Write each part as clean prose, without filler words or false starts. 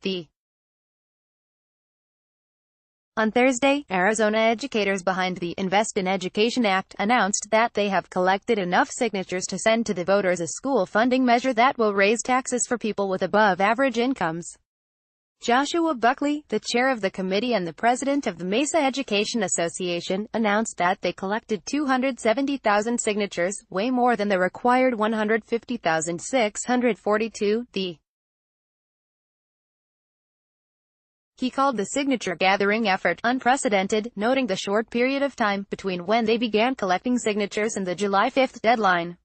The On Thursday, Arizona educators behind the Invest in Education Act announced that they have collected enough signatures to send to the voters a school funding measure that will raise taxes for people with above-average incomes. Joshua Buckley, the chair of the committee and the president of the Mesa Education Association, announced that they collected 270,000 signatures, way more than the required 150,642. He called the signature-gathering effort unprecedented, noting the short period of time between when they began collecting signatures and the July 5 deadline.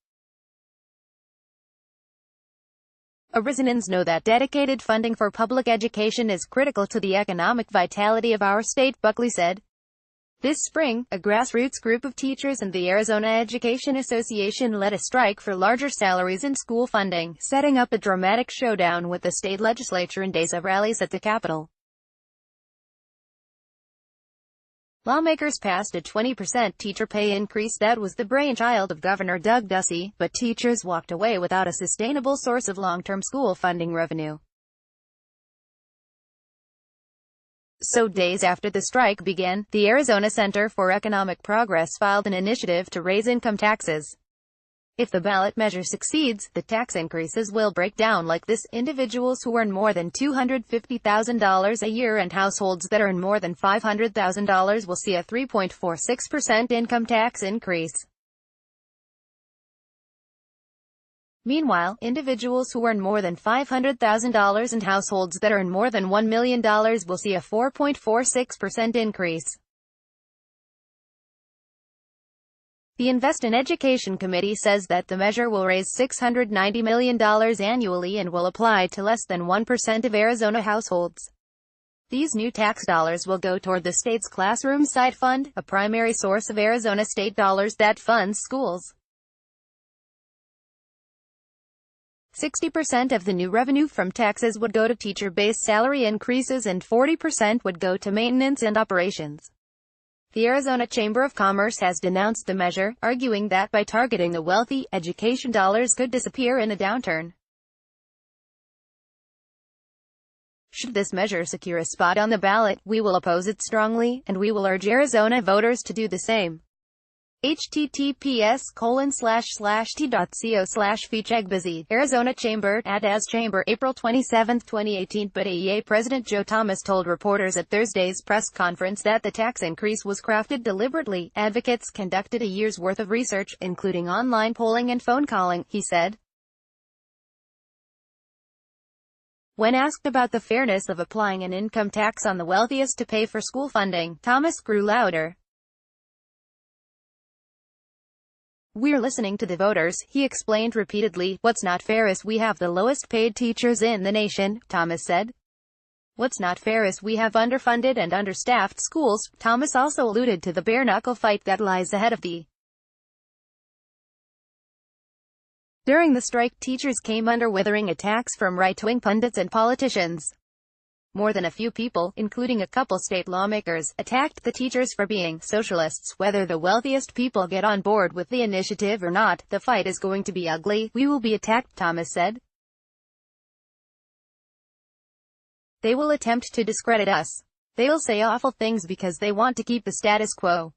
Arizonans know that dedicated funding for public education is critical to the economic vitality of our state, Buckley said. This spring, a grassroots group of teachers and the Arizona Education Association led a strike for larger salaries and school funding, setting up a dramatic showdown with the state legislature and days of rallies at the Capitol. Lawmakers passed a 20% teacher pay increase that was the brainchild of Governor Doug Ducey, but teachers walked away without a sustainable source of long-term school funding revenue. So days after the strike began, the Arizona Center for Economic Progress filed an initiative to raise income taxes. If the ballot measure succeeds, the tax increases will break down like this: individuals who earn more than $250,000 a year and households that earn more than $500,000 will see a 3.46% income tax increase. Meanwhile, individuals who earn more than $500,000 and households that earn more than $1 million will see a 4.46% increase. The Invest in Education Committee says that the measure will raise $690 million annually and will apply to less than 1% of Arizona households. These new tax dollars will go toward the state's Classroom Site Fund, a primary source of Arizona state dollars that funds schools. 60% of the new revenue from taxes would go to teacher-based salary increases and 40% would go to maintenance and operations. The Arizona Chamber of Commerce has denounced the measure, arguing that by targeting the wealthy, education dollars could disappear in a downturn. Should this measure secure a spot on the ballot, we will oppose it strongly, and we will urge Arizona voters to do the same. https://t.co/feachegbusy, Arizona Chamber, @as Chamber, April 27, 2018. But AEA President Joe Thomas told reporters at Thursday's press conference that the tax increase was crafted deliberately. Advocates conducted a year's worth of research, including online polling and phone calling, he said. When asked about the fairness of applying an income tax on the wealthiest to pay for school funding, Thomas grew louder. "We're listening to the voters," he explained repeatedly. "What's not fair is we have the lowest paid teachers in the nation," Thomas said. "What's not fair is we have underfunded and understaffed schools." Thomas also alluded to the bare-knuckle fight that lies ahead of the. During the strike, teachers came under withering attacks from right-wing pundits and politicians. More than a few people, including a couple state lawmakers, attacked the teachers for being socialists. Whether the wealthiest people get on board with the initiative or not, the fight is going to be ugly. "We will be attacked," Thomas said. "They will attempt to discredit us. They'll say awful things because they want to keep the status quo.